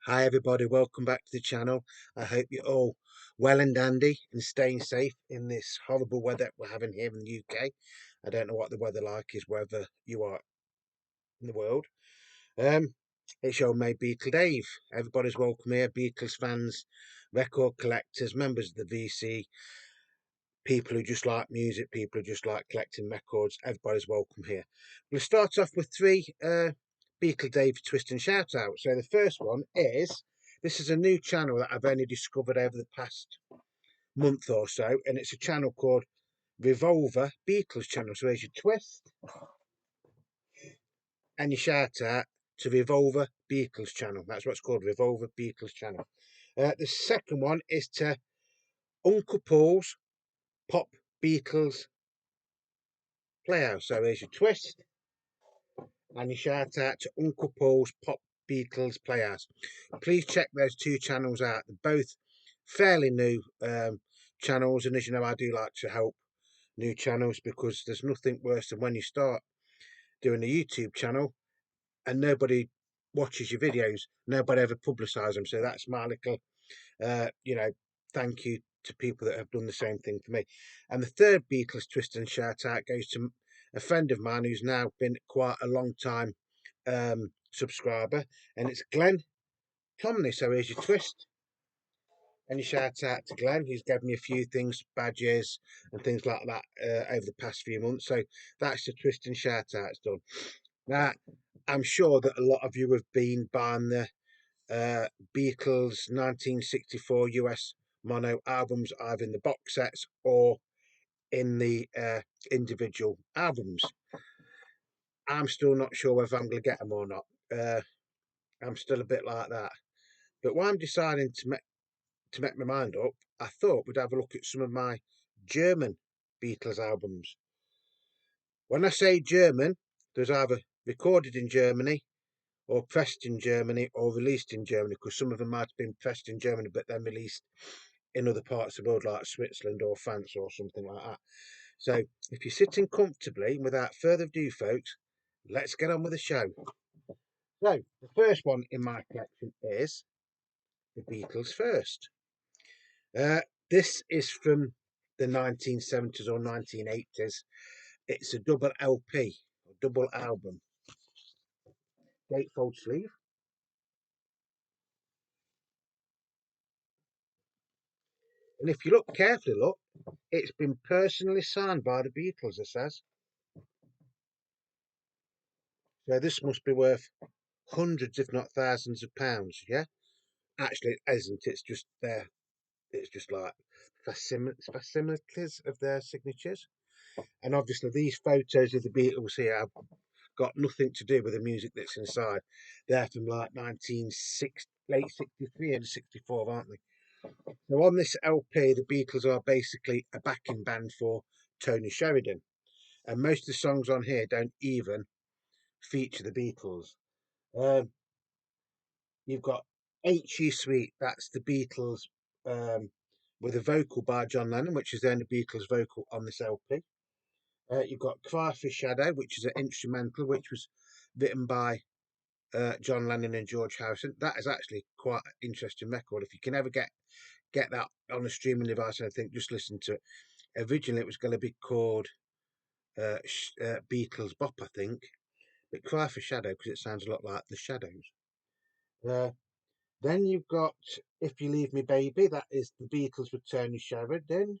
Hi everybody, welcome back to the channel. I hope you're all well and dandy and staying safe in this horrible weather we're having here in the UK. I don't know what the weather like is wherever you are in the world. Um, it's your mate Beatle Dave. Everybody's welcome here, Beatles fans, record collectors, members of the VC, people who just like music, people who just like collecting records. Everybody's welcome here. We'll start off with three Beatle Dave twist and shout out. So the first one is, this is a new channel that I've only discovered over the past month or so, and it's a channel called Revolver Beatles channel. So there's your twist and your shout out to Revolver Beatles channel. That's what's called, Revolver Beatles channel. The second one is to Uncle Paul's Pop Beatles Playhouse. So there's your twist and your shout out to Uncle Paul's Pop Beatles Playhouse. Please check those two channels out. They're both fairly new channels, and as you know, I do like to help new channels because there's nothing worse than when you start doing a YouTube channel and nobody watches your videos, nobody ever publicises them. So that's my little, thank you to people that have done the same thing for me. And the third Beatles twist and shout out goes to a friend of mine who's now been quite a long time subscriber, and it's Glenn Tomley. So here's your twist and your shout out to Glenn. He's given me a few things, badges and things like that over the past few months. So that's the twist and shout outs done. Now, I'm sure that a lot of you have been buying the Beatles 1964 US mono albums, either in the box sets or in the individual albums. I'm still not sure whether I'm going to get them or not. I'm still a bit like that. But while I'm deciding to make my mind up, I thought we'd have a look at some of my German Beatles albums. When I say German, there's either recorded in Germany or pressed in Germany or released in Germany, because some of them might have been pressed in Germany but then released in other parts of the world like Switzerland or France or something like that. So if you're sitting comfortably, without further ado folks, let's get on with the show. So the first one in my collection is the Beatles First. Uh, this is from the 1970s or 1980s. It's a double LP, a double album, gatefold sleeve. And if you look carefully, look, it's been personally signed by the Beatles, it says. So this must be worth hundreds, if not thousands of pounds, yeah? Actually, it isn't. It's just there. It's just like facsimiles of their signatures. And obviously, these photos of the Beatles here have got nothing to do with the music that's inside. They're from like 1960, late 63 and 64, aren't they? So on this LP, the Beatles are basically a backing band for Tony Sheridan. And most of the songs on here don't even feature the Beatles. Um, you've got H.E. Suite, that's the Beatles with a vocal by John Lennon, which is the only Beatles vocal on this LP. You've got Cry for Shadow, which is an instrumental, which was written by John Lennon and George Harrison. That is actually quite an interesting record. If you can ever get that on a streaming device, I think just listen to it. Originally, it was going to be called Beatles Bop, I think, but Cry for Shadow because it sounds a lot like the Shadows. Uh, then you've got If You Leave Me Baby, that is the Beatles with Tony Sheridan.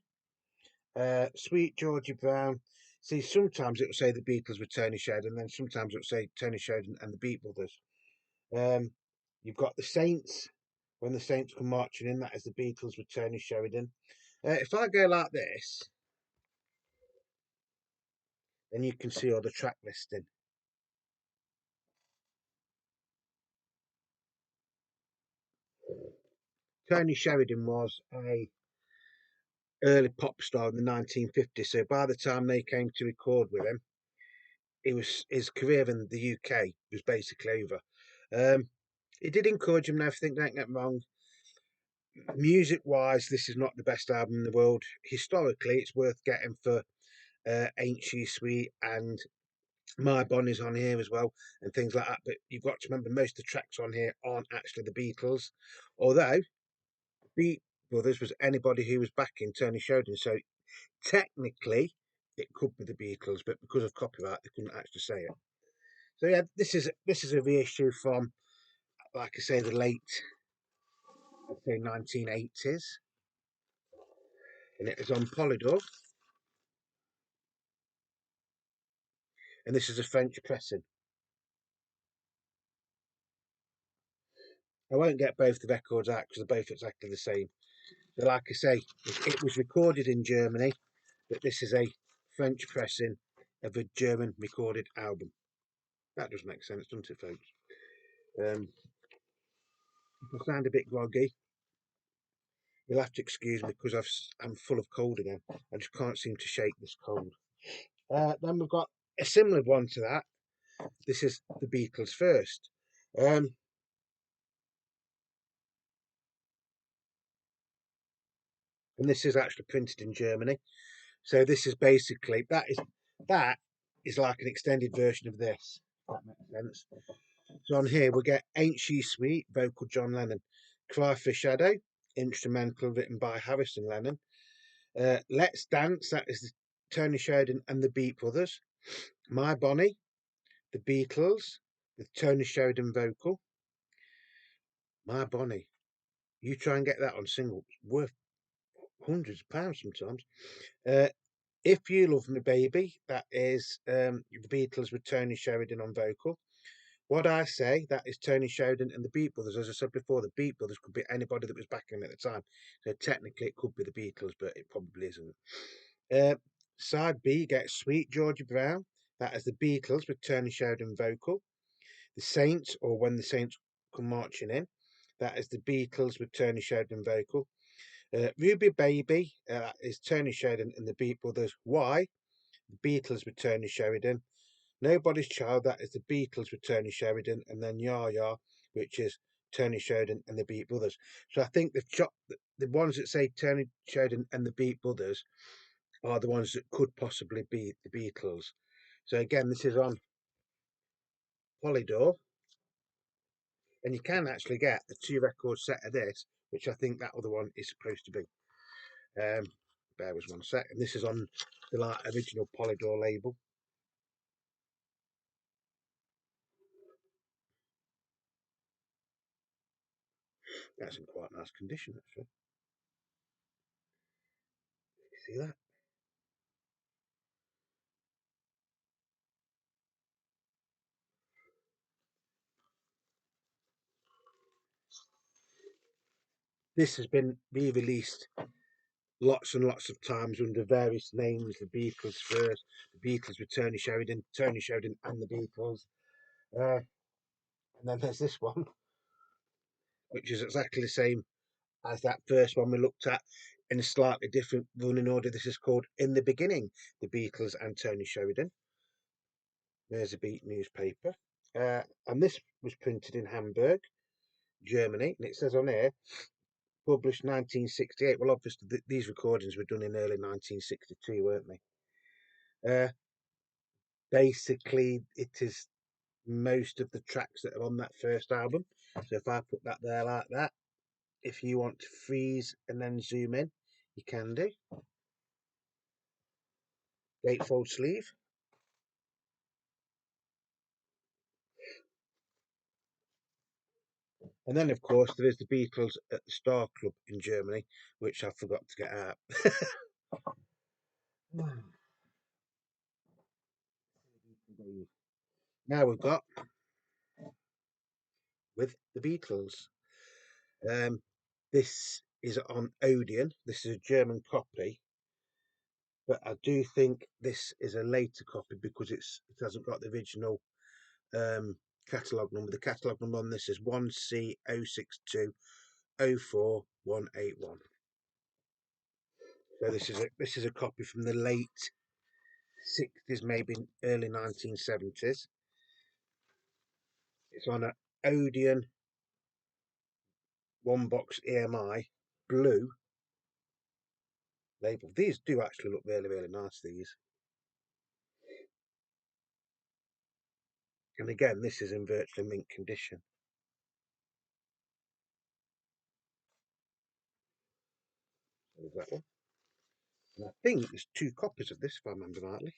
Sweet Georgie Brown. See, sometimes it will say the Beatles with Tony Sheridan, and then sometimes it will say Tony Sheridan and the Beat Brothers. You've got the Saints, When the Saints Come Marching In, that is the Beatles with Tony Sheridan. If I go like this, then you can see all the track listing. Tony Sheridan was a early pop star in the 1950s, so by the time they came to record with him, his career in the UK was basically over. It did encourage him and everything, don't get me wrong. Music wise, this is not the best album in the world. Historically, it's worth getting for Ain't She Sweet and My Bonnie's on here as well, and things like that. But you've got to remember, most of the tracks on here aren't actually the Beatles, although Beat Brothers was anybody who was backing Tony Sheridan. So technically, it could be the Beatles, but because of copyright, they couldn't actually say it. So yeah, this is a reissue from, like I say, the late, I'd say, 1980s, and it is on Polydor, and this is a French pressing. I won't get both the records out because they're both exactly the same. But like I say, it was recorded in Germany, but this is a French pressing of a German recorded album. That does make sense, doesn't it, folks? If I sound a bit groggy, you'll have to excuse me because I'm full of cold again. I just can't seem to shake this cold. Then we've got a similar one to that. This is the Beatles first. Um, and this is actually printed in Germany. So this is basically, that is like an extended version of this. If that makes sense. So on here we get Ain't She Sweet, vocal John Lennon. Cry for Shadow, instrumental written by Harrison Lennon. Let's Dance, that is Tony Sheridan and the Beat Brothers. My Bonnie, the Beatles, with Tony Sheridan vocal. My Bonnie, you try and get that on single, it's worth hundreds of pounds sometimes. Uh, If You Love Me Baby, that is the Beatles with Tony Sheridan on vocal. What I Say, that is Tony Sheridan and the Beat Brothers. As I said before, the Beat Brothers could be anybody that was backing at the time. So technically it could be the Beatles, but it probably isn't. Uh, Side B gets Sweet Georgia Brown. That is the Beatles with Tony Sheridan vocal. The Saints, or When the Saints Come Marching In. That is the Beatles with Tony Sheridan vocal. Ruby Baby is Tony Sheridan and the Beat Brothers. Why? The Beatles with Tony Sheridan. Nobody's Child, that is the Beatles with Tony Sheridan. And then Ya Ya, which is Tony Sheridan and the Beat Brothers. So I think the ones that say Tony Sheridan and the Beat Brothers are the ones that could possibly be the Beatles. So again, this is on Polydor, and you can actually get the 2 record set of this, which I think that other one is supposed to be. Um, bear with 1 sec, and this is on the original Polydor label. That's in quite nice condition, actually. You see that? This has been re-released lots and lots of times under various names. The Beatles first, the Beatles with Tony Sheridan and the Beatles. And then there's this one, which is exactly the same as that first one we looked at in a slightly different running order. This is called In the Beginning, the Beatles and Tony Sheridan. There's a Beat newspaper. And this was printed in Hamburg, Germany. And it says on here, published 1968. Well, obviously, these recordings were done in early 1962, weren't they? Basically, it is most of the tracks that are on that first album. So if I put that there like that, if you want to freeze and then zoom in, you can do. Gatefold sleeve. And then, of course, there is the Beatles at the Star Club in Germany, which I forgot to get out. Now we've got with the Beatles. Um, this is on Odeon. This is a German copy, but I do think this is a later copy because it hasn't got the original catalogue number. The catalogue number on this is 1C06204181. So this is a copy from the late 60s, maybe early 1970s. It's on an Odeon one box EMI blue label. These do actually look really, really nice, these. And again, this is in virtually mint condition. There's that one. And I think there's 2 copies of this, if I remember rightly.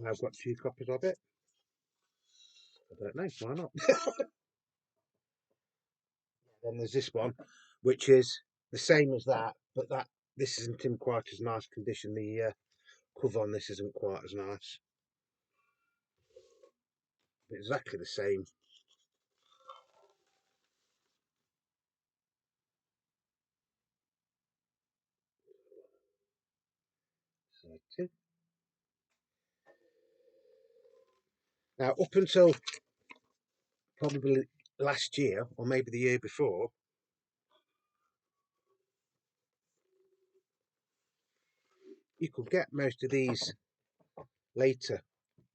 I've got 2 copies of it. I don't know, why not? Then there's this one, which is the same as that, but this isn't in quite as nice condition. The cover on this isn't quite as nice. Exactly the same. Side 2. Now, up until probably last year, or maybe the year before, you could get most of these later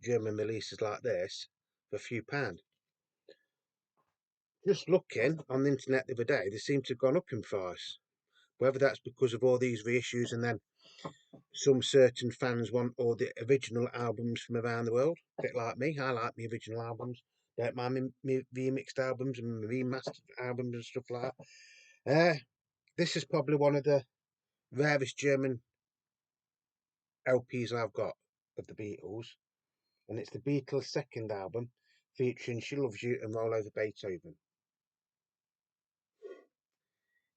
German releases like this for a few pound. Just looking on the internet the other day, they seem to have gone up in price. Whether that's because of all these reissues and then some certain fans want all the original albums from around the world, a bit like me. I like my original albums. Don't mind me remixed albums and remastered albums and stuff like that. This is probably one of the rarest German LPs I've got of the Beatles, and it's the Beatles' second album featuring She Loves You and Roll Over Beethoven.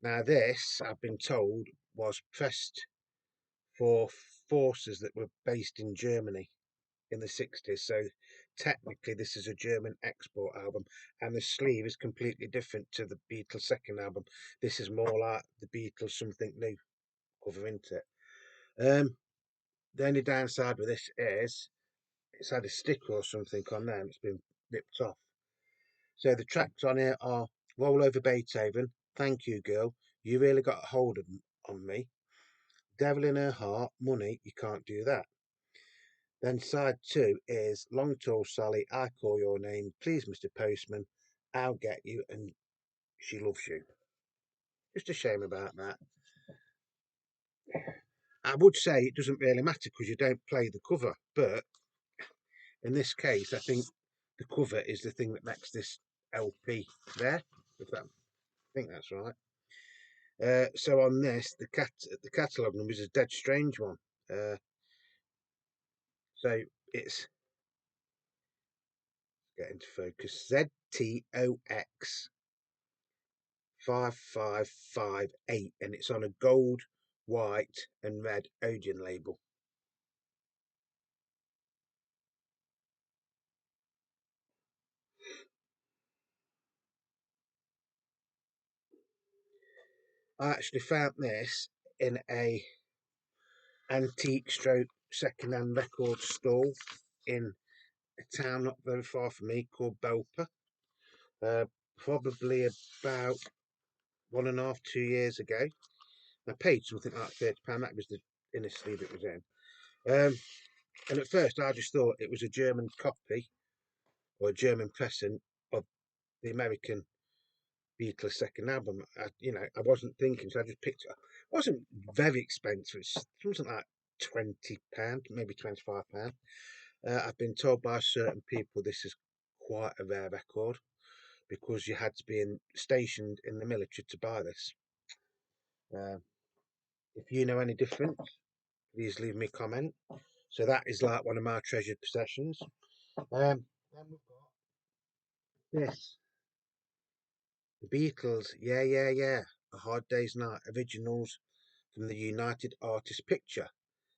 Now, this, I've been told, was pressed for forces that were based in Germany in the 60s. So technically, this is a German export album, and the sleeve is completely different to the Beatles' second album. This is more like the Beatles' Something New cover, isn't it? The only downside with this is it's had a sticker or something on there and it's been ripped off. So the tracks on here are Roll Over Beethoven, Thank You Girl, You Really Got a Hold on Me, Devil in Her Heart, Money, You Can't Do That. Then side 2 is Long Tall Sally, I Call Your Name, Please Mr. Postman, I'll Get You, and She Loves You. Just a shame about that. I would say it doesn't really matter because you don't play the cover, but in this case, I think the cover is the thing that makes this LP there. I think that's right. So on this, the catalogue number is a dead strange one. So it's getting to focus. ZTOX 5558, and it's on a gold, white, and red Odeon label. I actually found this in a antique stroke second-hand record store in a town not very far from me called Belper. Probably about 1.5, 2 years ago. I paid something like £30. That was the inner sleeve it was in. And at first, I just thought it was a German copy or a German pressing of the American Beatles' second album. I wasn't thinking, so I just picked it up. It wasn't very expensive. It's something like £20, maybe £25. I've been told by certain people this is quite a rare record because you had to be stationed in the military to buy this. If you know any different, please leave me a comment. So that is like one of my treasured possessions. Then we've got this. The Beatles, yeah, yeah, yeah. A Hard Day's Night originals from the United Artists picture.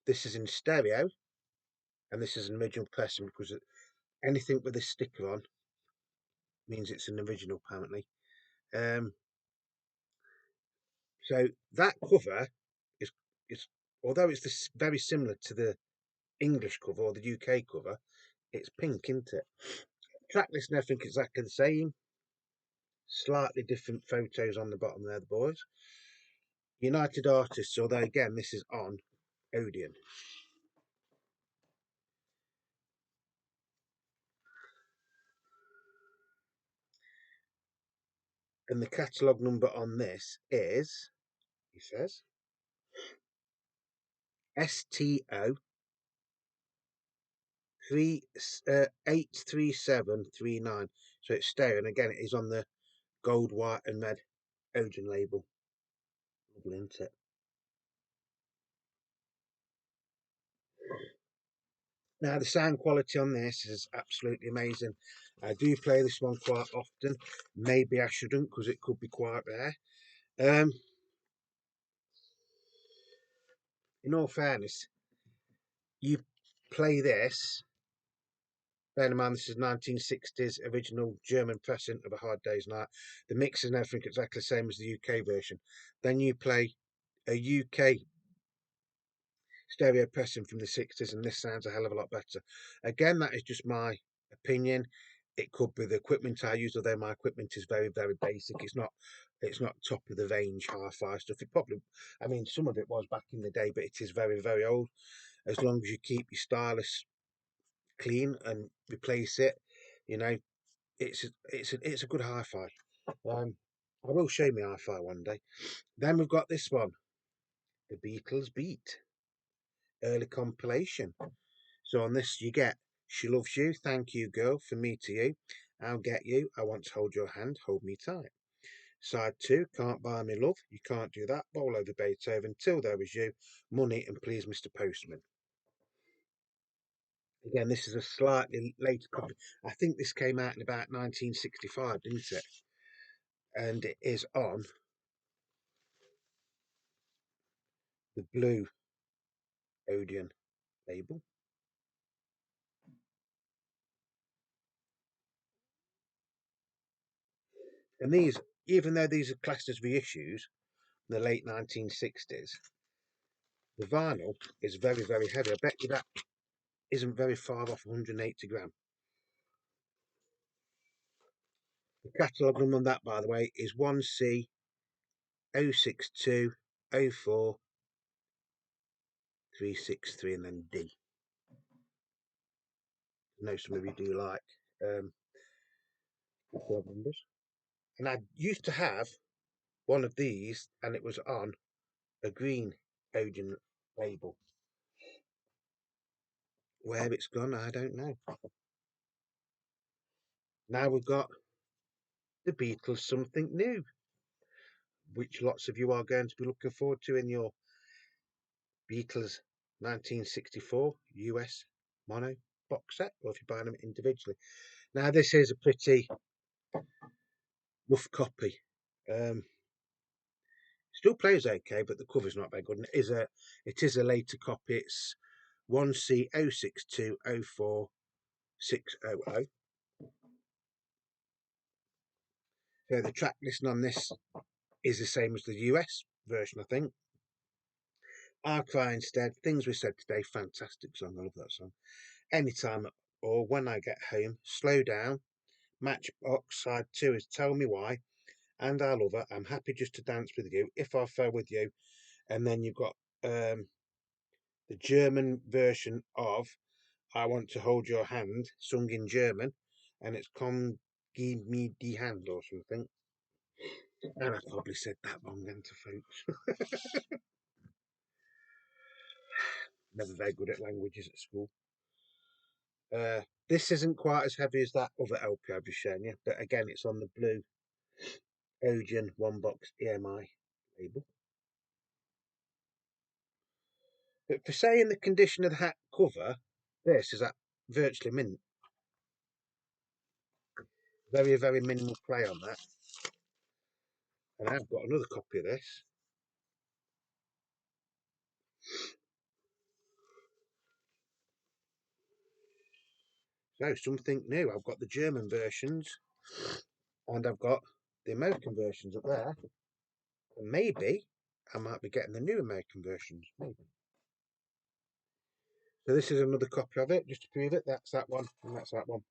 This is in stereo, and this is an original pressing because anything with a sticker on means it's an original, apparently. So that cover is although it's very similar to the English cover or the UK cover, it's pink, isn't it? Track list and everything is exactly the same. Slightly different photos on the bottom there, the boys. United Artists, although again this is on Odeon. And the catalogue number on this is, he says, STO 83739. So it's stereo, and again, it is on the gold, white, and red Odeon label. Lovely, isn't it? Now, the sound quality on this is absolutely amazing. I do play this one quite often. Maybe I shouldn't, because it could be quite rare. In all fairness, you play this, bear in mind this is 1960s original German pressing of A Hard Day's Night. The mix and everything exactly the same as the UK version. Then you play a UK stereo pressing from the 60s, and this sounds a hell of a lot better. Again, that is just my opinion. It could be the equipment I use, although my equipment is very, very basic. It's not top of the range hi-fi stuff. It probably, I mean, some of it was back in the day, but it is very, very old. As long as you keep your stylus clean and replace it, you know, it's a good hi-fi. I will show me hi-fi one day. Then we've got this one, the Beatles Beat early compilation. So on this you get She Loves You, Thank You Girl, From Me to You, I'll Get You, I Want to Hold Your Hand, Hold Me Tight. Side 2, Can't Buy Me Love, You Can't Do That, Bowl Over Beethoven, Till There Was You, Money, and Please Mr. Postman. Again, this is a slightly later copy. I think this came out in about 1965, didn't it? And it is on the blue Odeon label. And these, even though these are classed as reissues in the late 1960s, the vinyl is very, very heavy. I bet you that isn't very far off 180 gram. The catalogue number on that, by the way, is 1C 062 04 363 and then D. I know some of you do like numbers. And I used to have one of these, and it was on a green Odeon label. Where it's gone, I don't know. Now we've got the Beatles Something New, which lots of you are going to be looking forward to in your Beatles 1964 US mono box set, or if you're buying them individually. Now this is a pretty rough copy. Still plays okay, but the cover's not very good. And it is a later copy. It's 1C 062 04 600. So the track listing on this is the same as the US version, I think. I'll Cry Instead, Things We Said Today, fantastic song. I love that song. Anytime or When I Get Home, Slow Down, Matchbox, side 2 is Tell Me Why, and I Love Her, I'm Happy Just to Dance With You, If I Fell With You, and then you've got the German version of I Want to Hold Your Hand, sung in German, and it's Komm, Give Me Die Hand or something. And I probably said that wrong then to folks. Never very good at languages at school. This isn't quite as heavy as that other LP I've just shown you, but again, it's on the blue Odeon one box EMI label. But for saying the condition of the hat cover, this is at virtually mint. Very, very minimal play on that. And I've got another copy of this. So something new. I've got the German versions and I've got the American versions up there. And maybe I might be getting the new American versions. Maybe. So this is another copy of it, just to prove it. That's that one, and that's that one.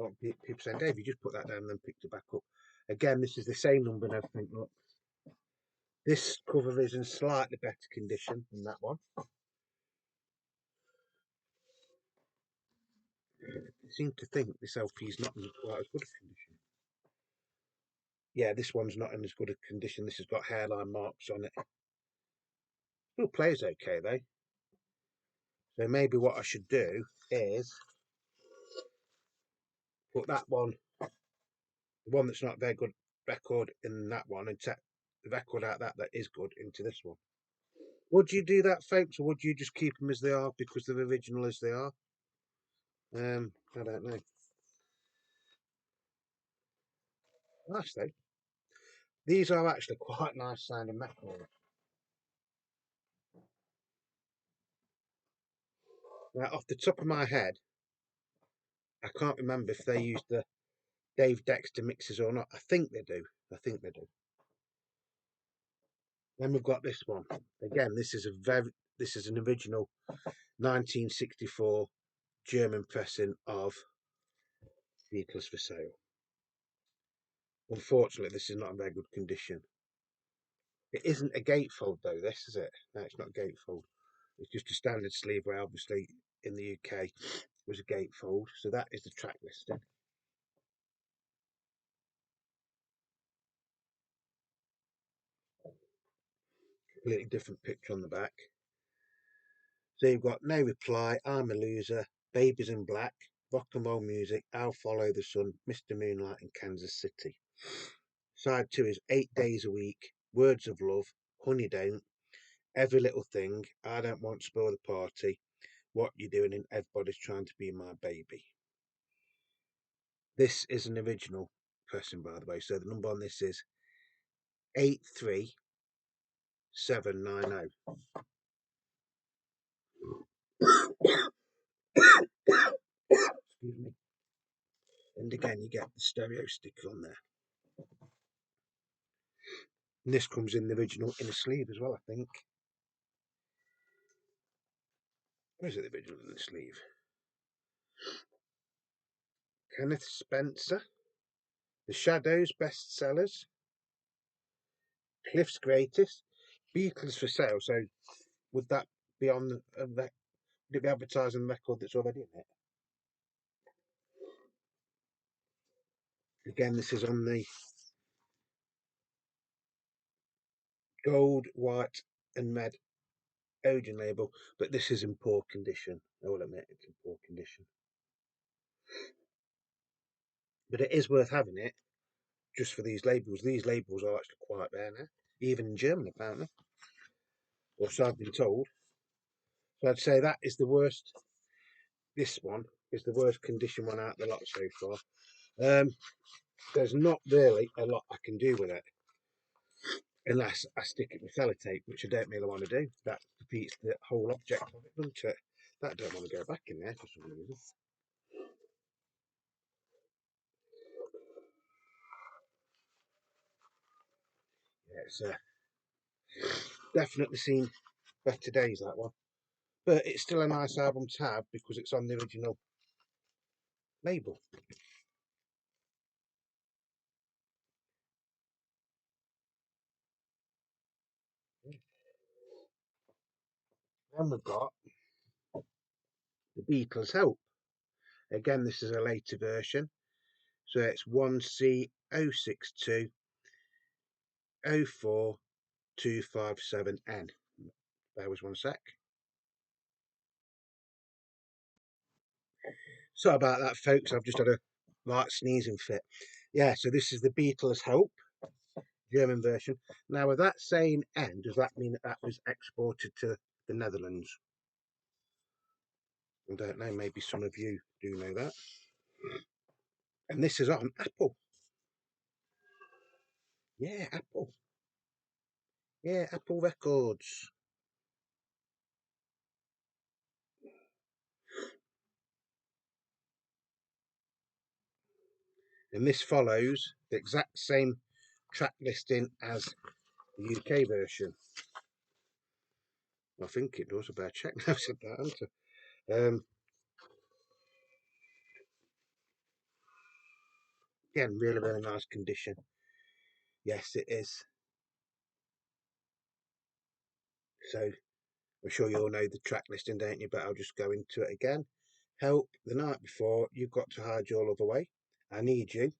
Oh, people saying, Dave, you just put that down and then picked it back up. Again, this is the same number and everything. Look, this cover is in slightly better condition than that one. I seem to think this LP is not in quite as good a condition. Yeah, this one's not in as good a condition. This has got hairline marks on it. Still plays okay though. So maybe what I should do is put that one, the one that's not a very good record, in that one, and take the record out that is good into this one. Would you do that, folks, or would you just keep them as they are because they're original as they are? I don't know. Nice though. These are actually quite nice sounding records. Now, off the top of my head, I can't remember if they used the Dave Dexter mixes or not. I think they do. I think they do. Then we've got this one. Again, this is an original 1964 German pressing of Beatles for Sale. Unfortunately, this is not in very good condition. It isn't a gatefold though, this is it? No, it's not a gatefold. It's just a standard sleeve where obviously in the UK was a gatefold. So that is the track listing. Completely different picture on the back. So you've got No Reply, I'm a Loser, Babies in Black, Rock and Roll Music, I'll Follow the Sun, Mr. Moonlight and Kansas City. Side 2 is 8 Days a Week, Words of Love, Honey Don't, Every Little Thing, I Don't Want to Spoil the Party, What You Doing and Everybody's Trying to Be My Baby. This is an original pressing, by the way, so the number on this is 83790. Excuse me. And again, you get the stereo sticker on there. And this comes in the original inner sleeve as well, I think. Where's it, the original inner sleeve? Kenneth Spencer, The Shadows bestsellers, Cliff's Greatest, Beatles for Sale. So would that be on the would it be advertising the record that's already in it? Again, this is on the gold, white, and red Odeon label, but this is in poor condition. I will admit it's in poor condition. But it is worth having it just for these labels. These labels are actually quite rare now, even in Germany apparently, or so I've been told. So I'd say that is the worst. This one is the worst condition one out of the lot so far. There's not really a lot I can do with it unless I stick it with sellotape, which I don't really want to do. That defeats the whole object of it, doesn't it? That don't want to go back in there for some reason. Yeah, it's definitely seen better days, that one. But it's still a nice album to have because it's on the original label. Then we've got the Beatles Help. Again, this is a later version. So it's 1C062 04257N. There was one sec. Sorry about that, folks. I've just had a light sneezing fit. Yeah, so this is the Beatles Help, German version. Now, with that saying N, does that mean that that was exported to the Netherlands? I don't know. Maybe some of you do know that. And this is on Apple. Yeah, Apple. Yeah, Apple Records. And this follows the exact same track listing as the UK version. I think it does. I better check now. I said that, haven't I? Again, really, really nice condition. Yes, it is. So I'm sure you all know the track listing, don't you? But I'll just go into it again. Help, The Night Before, You've Got to Hide Your Love Away, I Need You,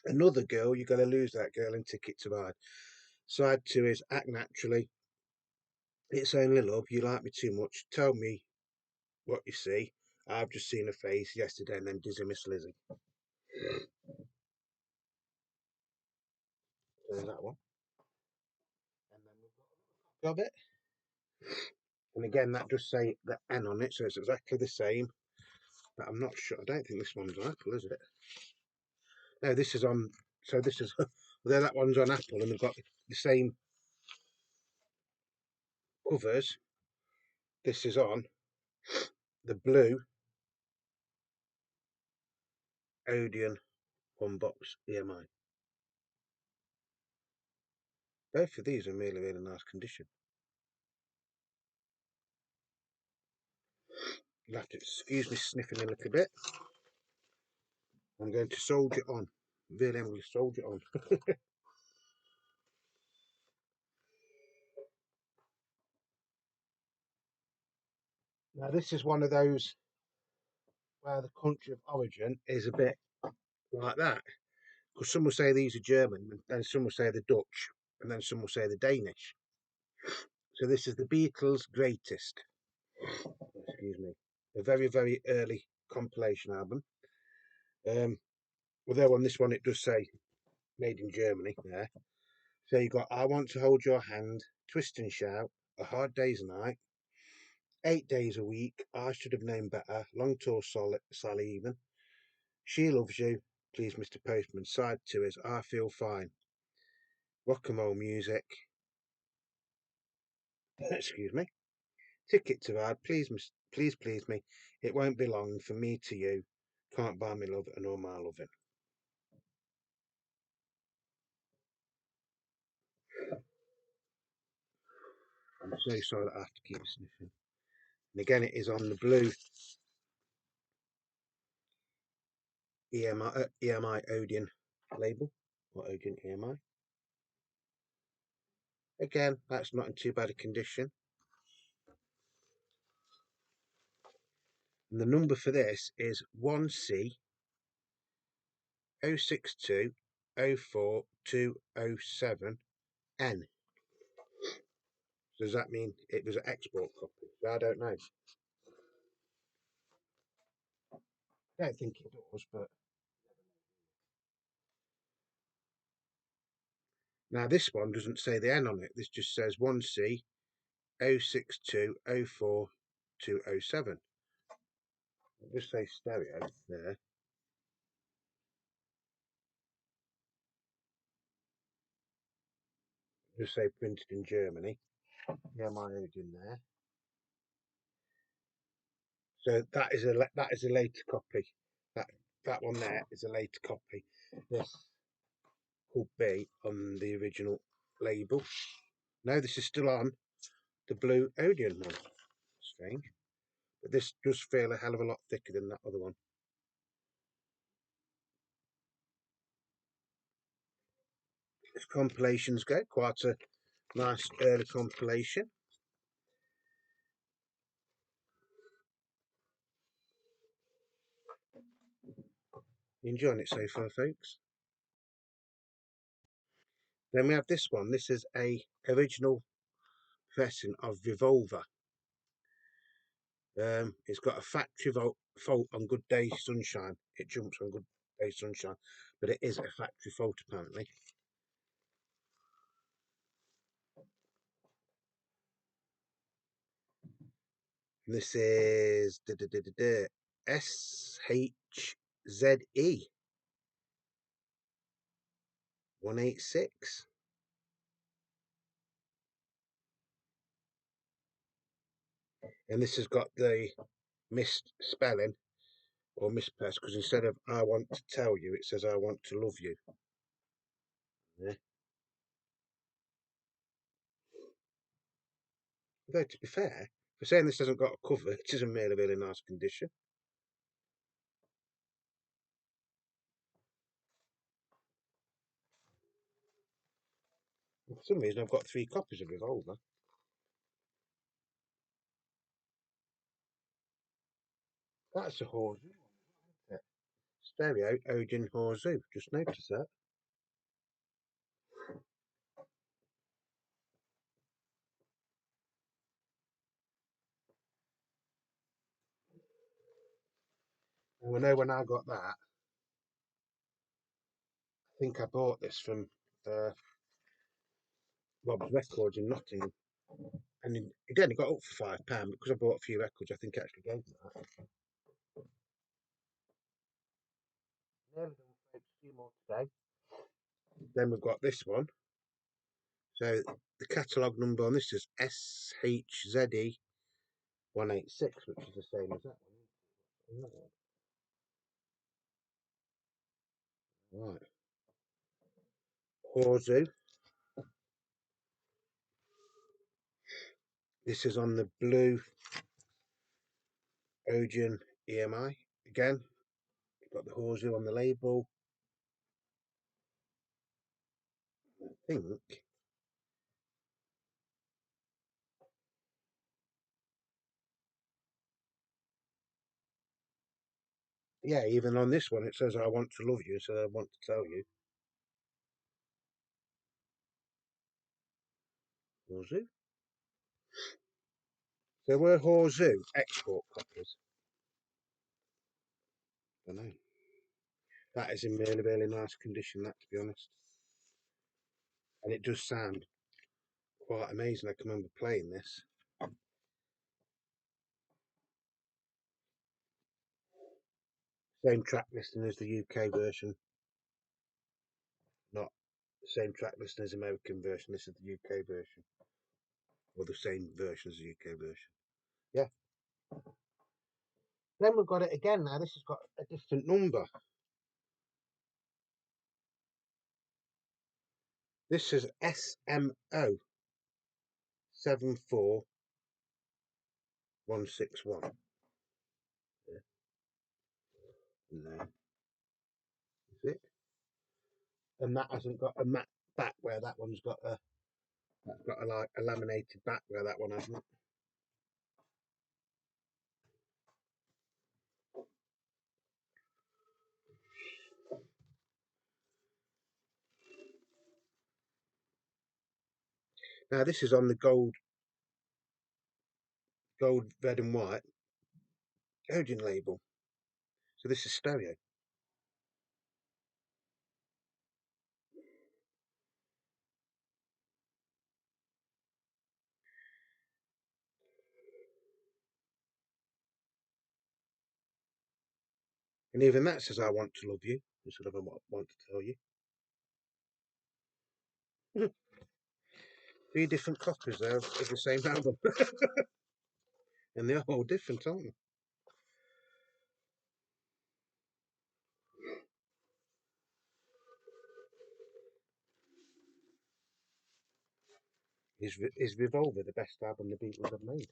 Another Girl, You're Gonna Lose That Girl, and Ticket to Ride. Side 2 is Act Naturally, It's Only Love, You Like Me Too Much, Tell Me what you see. I've just seen her face yesterday, and then Dizzy Miss Lizzie. There's that one. And then we've got a of it. And again, that does say the N on it, so it's exactly the same. But I'm not sure. I don't think this one's on Apple, is it? No, this is on. So this is. Well, that one's on Apple, and they've got the same covers. This is on the blue Odeon one box EMI. Both of these are really, really nice condition. You'll have to excuse me sniffing a little bit. I'm going to soldier on. Really, I'm going to soldier on. Now, this is one of those where the country of origin is a bit like that. Because some will say these are German, and then some will say the Dutch, and then some will say the Danish. So this is the Beatles' greatest. Excuse me. A very, very early compilation album. Although on this one it does say made in Germany there. So you got I Want to Hold Your Hand, Twist and Shout, A Hard Day's Night, 8 days a week, I Should Have Known Better, Long Tall Sally even, She Loves You, Please Mr. Postman, Side 2 is I Feel Fine, Rock and Roll Music, excuse me, Ticket to Ride, Please Please Me, It Won't Be Long, For Me to You, Can't Buy Me Love and All My Loving. I'm so sorry that I have to keep sniffing. And again, it is on the blue EMI Odeon label, or Odeon EMI. Again, that's not in too bad a condition. And the number for this is 1C 062 04 207 N. Does that mean it was an export copy? I don't know. I don't think it does, but now this one doesn't say the N on it. This just says 1C 062 04 207. I'll just say stereo there. Just say printed in Germany. Yeah, my Odeon there. So that is a later copy. That one there is a later copy. This could be on the original label. No, this is still on the blue Odeon one. Strange. But this does feel a hell of a lot thicker than that other one. As compilations go, quite a nice early compilation. Enjoying it so far, folks. Then we have this one. This is a original version of Revolver. It's got a factory fault on good day sunshine. It jumps on good day sunshine, but it is a factory fault apparently. And this is SHZE 186. And this has got the misspelling or mispress because instead of I want to tell you, it says I want to love you. Yeah. Though to be fair, for saying this hasn't got a cover, it is in really, really nice condition. And for some reason, I've got 3 copies of Revolver. That's a Horsey, isn't it? Stereo Odeon Horsey. Just noticed that. And I know when I got that, I think I bought this from Rob's Records in Nottingham. And again, it got up for £5 because I bought a few records. I think it actually gave me that. Nearly done, folks. A few more today. Then we've got this one. So the catalogue number on this is SHZE 186, which is the same as that one. Right. Horzu. This is on the blue Odeon EMI. Again, got the Horzu on the label. I think. Yeah, even on this one it says I want to love you, so I want to tell you. Horzu. So were Horzu export copies? I don't know. That is in really, really nice condition, that, to be honest. And it does sound quite amazing. I can remember playing this. Same track listing as the UK version, not the same track listing as the American version. This is the UK version, or the same version as the UK version. Yeah. Then we've got it again now. This has got a different number. This is SMO 74161. Yeah. No. Is it? And that hasn't got a matte back where that one's got a. That's got like a laminated back where that one hasn't. Now this is on the gold, red and white Odeon label. So this is stereo. And even that says I want to love you instead of I want to tell you. 3 different copies there of the same album. And they're all different, aren't they? Is Revolver the best album the Beatles have made?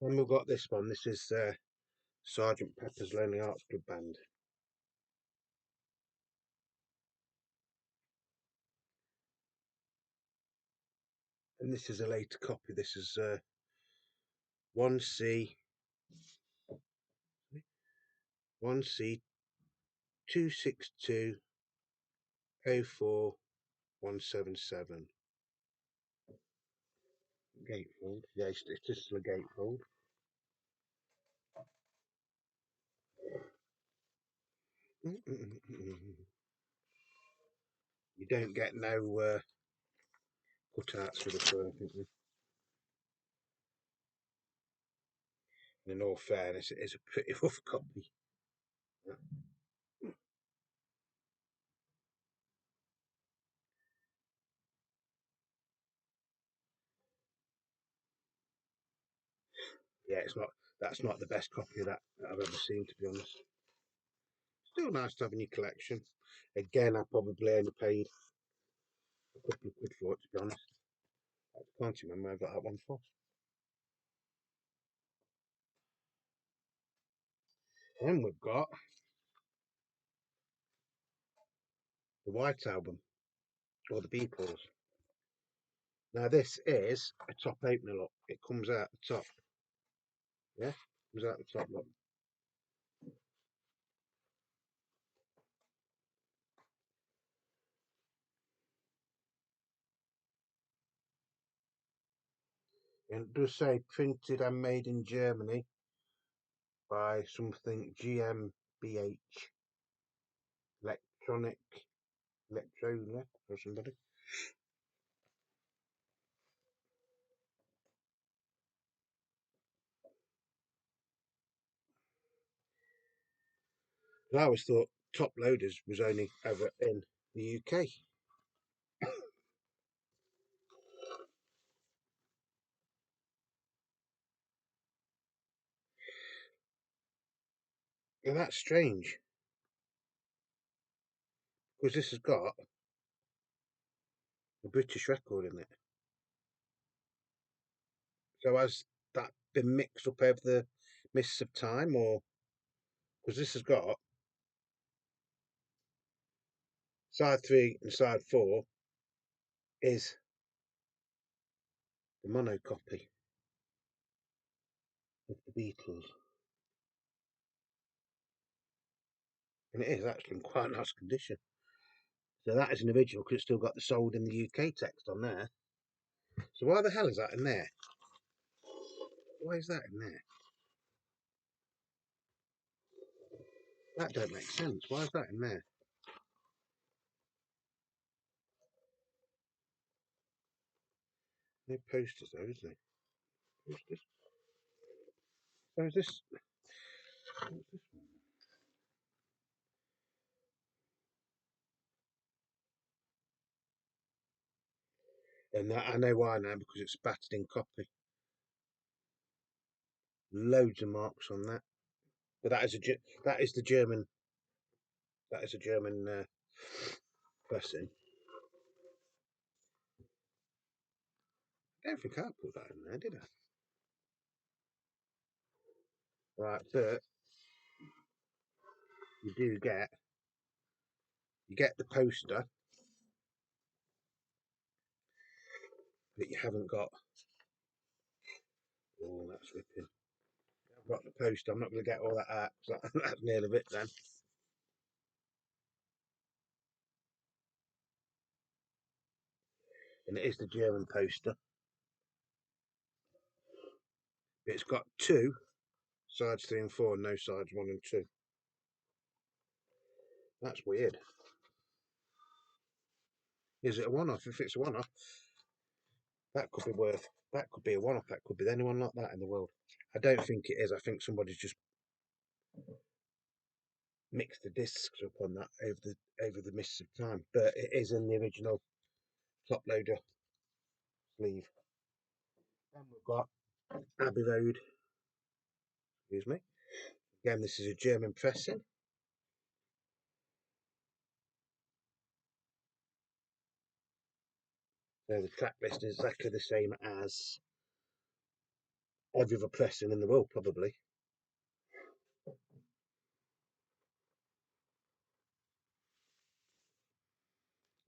Then we've got this one. This is Sergeant Pepper's Lonely Hearts Club Band. And this is a later copy. This is 1C 1C 262 04177. Gatefold. Yeah, it's just a gatefold. You don't get no cutouts for the fur, I think. In all fairness, it is a pretty rough copy. Yeah, it's not. That's not the best copy of that I've ever seen, to be honest. Still nice to have in your collection. Again, I probably only paid a couple of quid for it, to be honest. I can't remember where I got that one for. Then we've got the White Album, or the Beatles. Now this is a top opener, look. It comes out the top. Yeah, comes out the top, look. And it does say printed and made in Germany by something GmbH Electronic Electronic or somebody. I always thought Top Loaders was only over in the UK. And that's strange because this has got a British record in it. So has that been mixed up over the mists of time, or because this has got side 3 and side 4 is the mono copy of the Beatles, and it is actually in quite nice condition. So that is an original because it's still got the sold in the UK text on there. So why the hell is that in there? Why is that in there? That don't make sense. Why is that in there? No posters though, is there? Posters. So is this? What's this one? And that, I know why now, because it's battered in copy. Loads of marks on that. But that is that is the German. That is a German pressing. I don't think I put that in there, did I? Right, but you do get the poster, but you haven't got. Oh, that's ripping. I've got the poster. I'm not going to get all that out. So that's nearly a bit then. And it is the German poster. But it's got two sides 3 and 4, and no sides 1 and 2. That's weird. Is it a one-off? If it's a one-off, that could be worth. That could be a one-off. That could be anyone like that in the world. I don't think it is. I think somebody's just mixed the discs up on that over the mists of time. But it is in the original top loader sleeve. And we've got Abbey Road. Excuse me. Again, this is a German pressing. So the track list is exactly the same as every other pressing in the world, probably.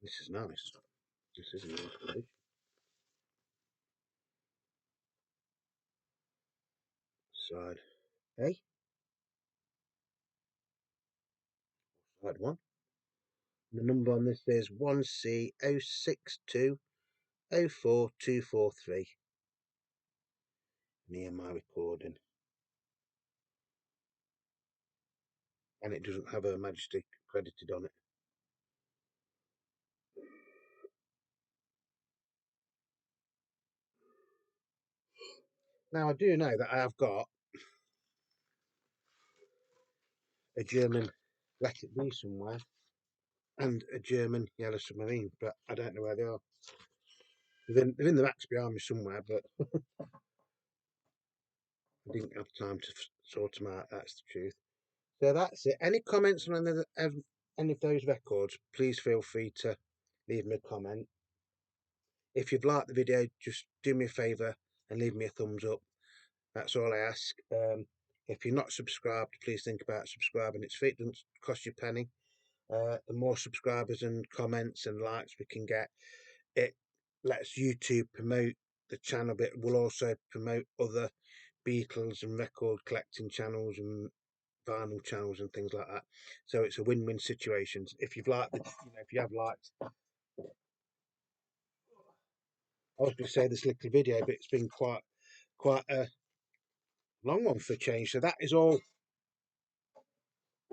This is nice. This is a nice place. Side A. Side 1. The number on this is 1C06204243. Near my recording. And it doesn't have Her Majesty credited on it. Now I do know that I have got a German Let It Be somewhere and a German Yellow Submarine, but I don't know where they are. They're in the racks behind me somewhere, but I didn't have time to sort them out, that's the truth. So that's it. Any comments on any of those records, please feel free to leave me a comment. If you've liked the video, just do me a favour and leave me a thumbs up. That's all I ask. If you're not subscribed, please think about subscribing. It's free, it doesn't cost you a penny. The more subscribers and comments and likes we can get, it lets YouTube promote the channel, but it will also promote other Beatles and record collecting channels and vinyl channels and things like that. So it's a win-win situation. If you've liked, if you have liked, I was going to say this little video, but it's been quite a long one for a change. So that is all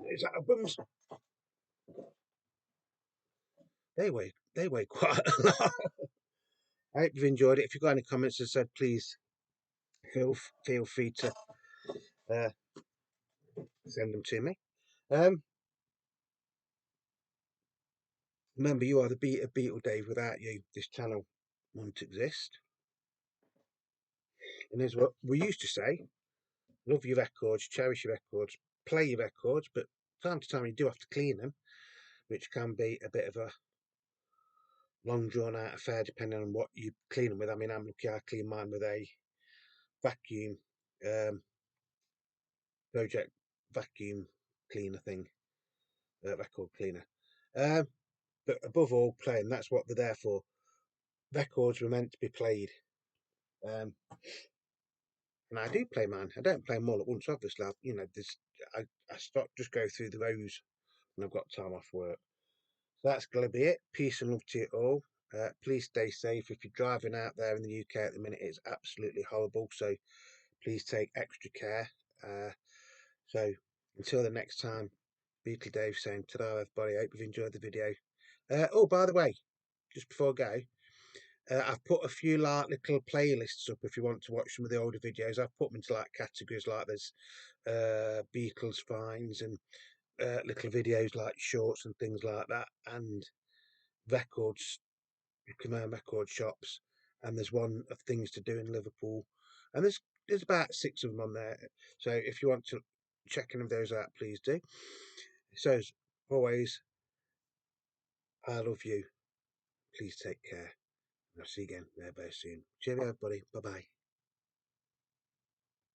his albums. They weigh quite a lot. I hope you've enjoyed it. If you've got any comments, as I said, please feel free to uh, send them to me. Remember, you are the Beatle Dave. Without you, this channel wouldn't exist. And here's what we used to say: love your records, cherish your records, play your records, but time to time you do have to clean them, which can be a bit of a long drawn out affair depending on what you clean them with. I mean, I'm lucky I clean mine with a vacuum project vacuum cleaner thing, record cleaner. But above all, playing, that's what they're there for. Records were meant to be played. Um, and I do play mine. I don't play them all at once, obviously. I stop, just go through the rows when I've got time off work. So that's going to be it. Peace and love to you all. Please stay safe. If you're driving out there in the UK at the minute, it's absolutely horrible. So please take extra care. So until the next time, Beatles Dave saying ta-da everybody. I hope you've enjoyed the video. Oh, by the way, just before I go, I've put a few like little playlists up if you want to watch some of the older videos. I've put them into like categories like there's Beatles finds and little videos like shorts and things like that, and records, you can earn record shops, and there's one of things to do in Liverpool, and there's about 6 of them on there. So if you want to check any of those out, please do. So as always, I love you. Please take care. I'll see you again very, very soon. Cheerio, everybody. Bye bye.